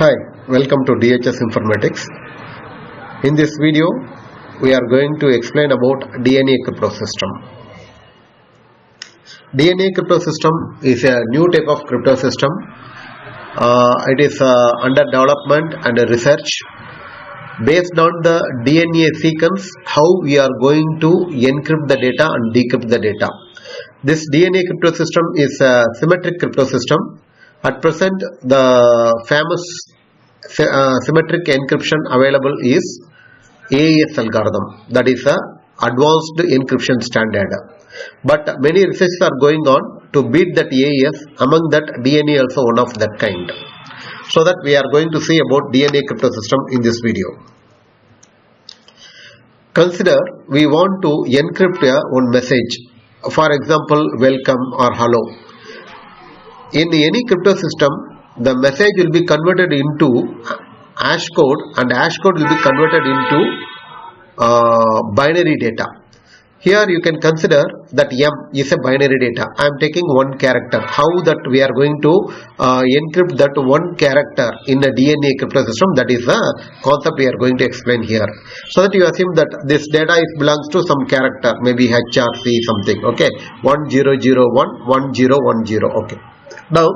Hi, welcome to DHS Informatics. In this video, we are going to explain about DNA crypto system. DNA crypto system is a new type of crypto system. It is under development and research. Based on the DNA sequence, how we are going to encrypt the data and decrypt the data. This DNA crypto system is a symmetric crypto system. At present, the famous symmetric encryption available is AES algorithm, that is a advanced encryption standard. But many researches are going on to beat that AES, among that DNA also one of that kind. So that we are going to see about DNA crypto system in this video. Consider we want to encrypt one message, for example welcome or hello. In any crypto system, the message will be converted into hash code, and hash code will be converted into binary data. Here you can consider that M is a binary data. I am taking one character. How that we are going to encrypt that one character in a DNA crypto system, that is the concept we are going to explain here. So that you assume that this data belongs to some character, maybe HRC something, okay, 1001 1010, okay. Now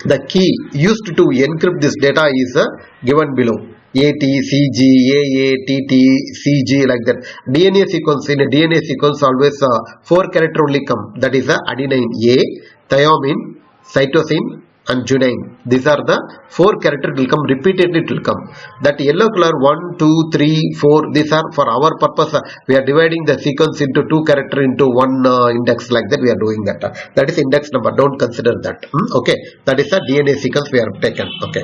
the key used to encrypt this data is given below: AT, CG, AA, TT, CG, like that. DNA sequence, in a DNA sequence always 4 character only come, that is adenine A, thymine, cytosine and guanine. These are the 4 characters will come repeatedly, it will come. That yellow color 1, 2, 3, 4, these are for our purpose. We are dividing the sequence into 2 character into one index, like that we are doing that. That is index number, don't consider that. Okay, that is a DNA sequence we have taken. Okay,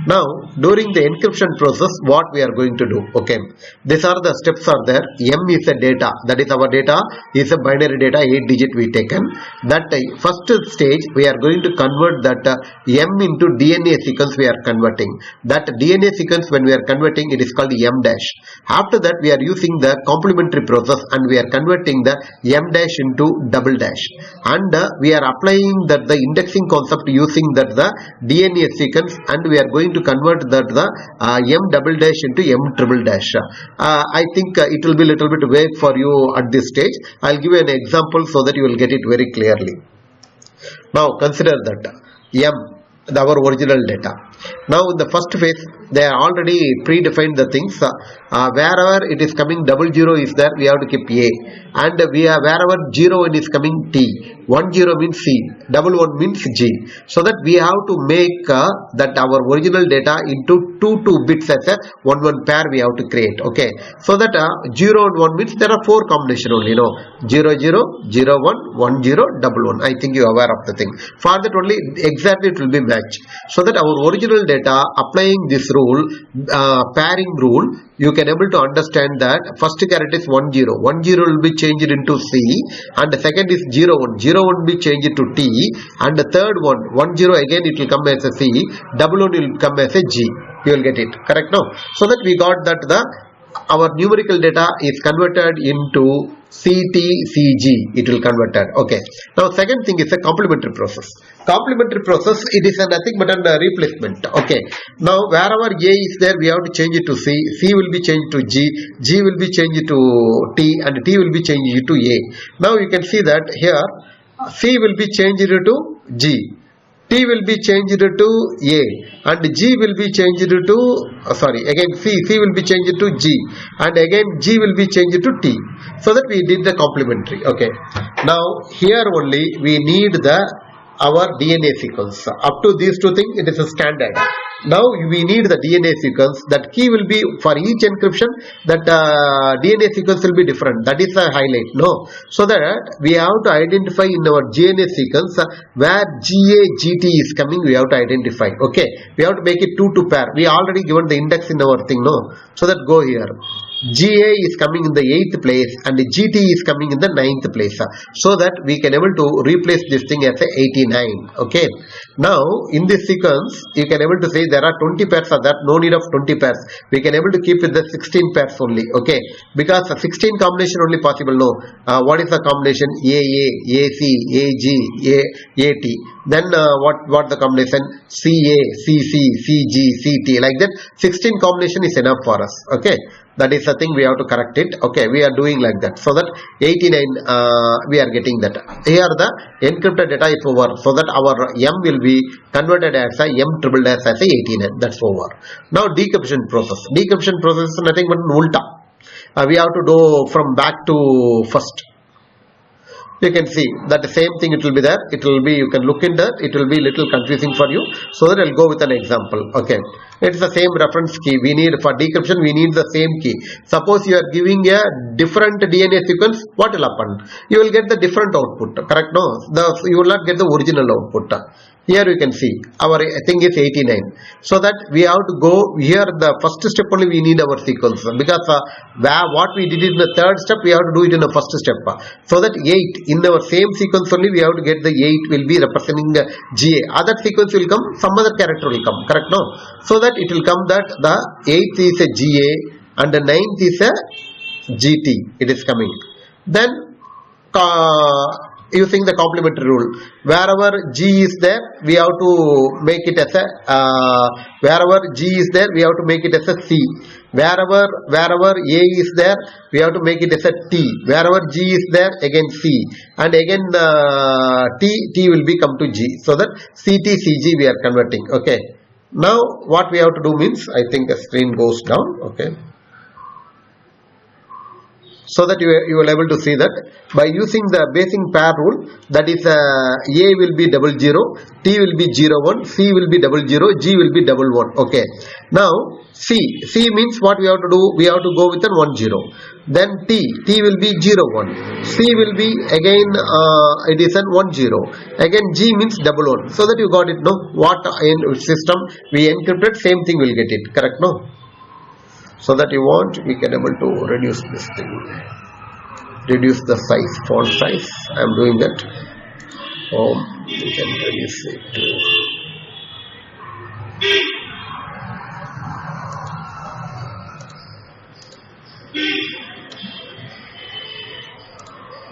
now during the encryption process, what we are going to do? Okay, these are the steps are there. M is a data, that is our data is a binary data, 8 digit we taken. That first stage we are going to convert that M into DNA sequence we are converting. That DNA sequence when we are converting, it is called M dash. After that we are using the complementary process and we are converting the M dash into double dash, and we are applying that the indexing concept using that the DNA sequence, and we are going to convert that the M double dash into M triple dash. I think it will be little bit vague for you at this stage. I'll give you an example so that you will get it very clearly. Now consider that M, our original data. Now in the first phase, they are already predefined the things. Wherever it is coming 00 is there, we have to keep A, and we are wherever 01 is coming T, 10 means C, 11 means G. So that we have to make that our original data into 2 bits as a 1 pair we have to create. Okay, so that 0 and 1 means there are 4 combination only. No, 00, 01, 10, 11. I think you are aware of the thing. For that only exactly it will be matched. So that our original data, applying this rule, pairing rule, you can able to understand that first character is 10. 10 will be changed into C, and the second is 01. 01 will be changed to T, and the third one 10 again it will come as a C, 11 will come as a G. You will get it correct now. So that we got that our numerical data is converted into CTCG, it will converted. Okay, now second thing is a complementary process. Complementary process, it is nothing but a replacement. Okay, now wherever A is there, we have to change it to C, C will be changed to G, G will be changed to T, and T will be changed to A. Now you can see that here C will be changed to G, T will be changed to A, and G will be changed to C will be changed to G, and again G will be changed to T. So that we did the complementary. Okay, now here only we need our DNA sequence. Up to these two things it is a standard. Now we need the DNA sequence. That key will be for each encryption, that DNA sequence will be different. That is a highlight. No, so that we have to identify in our DNA sequence where GA/GT is coming. We have to identify. Okay, we have to make it 2 pair. We already given the index in our thing. No, so that go here. GA is coming in the 8th place and GT is coming in the 9th place, so that we can able to replace this thing as a 89. Okay, now in this sequence you can able to say there are 20 pairs are there, no need of 20 pairs, we can able to keep with the 16 pairs only. Okay, because 16 combination only possible. No, what is the combination? AA, AC, AG, AT. then what the combination CA, CC, CG, CT, like that 16 combination is enough for us. Okay, that is the thing, we have to correct it. Okay, we are doing like that, so that 89 we are getting that. Here the encrypted data is over, so that our M will be converted as a M triple dash as a 89. That's over. Now decryption process. Decryption process is nothing but ulta. We have to do from back to first. You can see that the same thing it will be there. It will be, you can look in that, it will be little confusing for you, so that I'll go with an example. Okay, it's the same reference key. We need for decryption, we need the same key. Suppose you are giving a different DNA sequence, what will happen? You will get the different output, correct? No, you will not get the original output. Here you can see our thing is 89, so that we have to go here. The first step only we need our sequence, because what we did in the third step we have to do it in the first step, so that 8 in our same sequence only we have to get the 8 will be representing GA. Other sequence will come, some other character will come, correct? No, so that it will come that the 8th is a GA and the 9th is a GT. It is coming. Then using the complementary rule, wherever G is there we have to make it as a wherever G is there we have to make it as a C, wherever A is there we have to make it as a T, wherever G is there again C, and again T will be come to G, so that CT CG we are converting. Okay, now what we have to do means, I think the screen goes down. Okay, so that you will able to see that by using the basic pair rule, that is A will be 00, T will be 01, C will be 00, G will be 11. Okay, now C means what we have to do, we have to go with an 10. Then T will be 01, C will be again it is an 10, again G means 11, so that you got it. No, what in system we encrypted, same thing will get it, correct? No, so that you want, we can able to reduce this thing, reduce the size, font size. I am doing that. We can reduce it to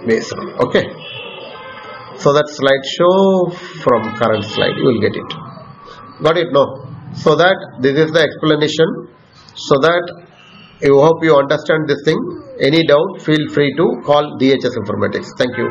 base on. Okay, so that slideshow from current slide you will get it. Got it? No, so that this is the explanation. So that I hope you understand this thing. Any doubt, feel free to call DHS Informatics. Thank you.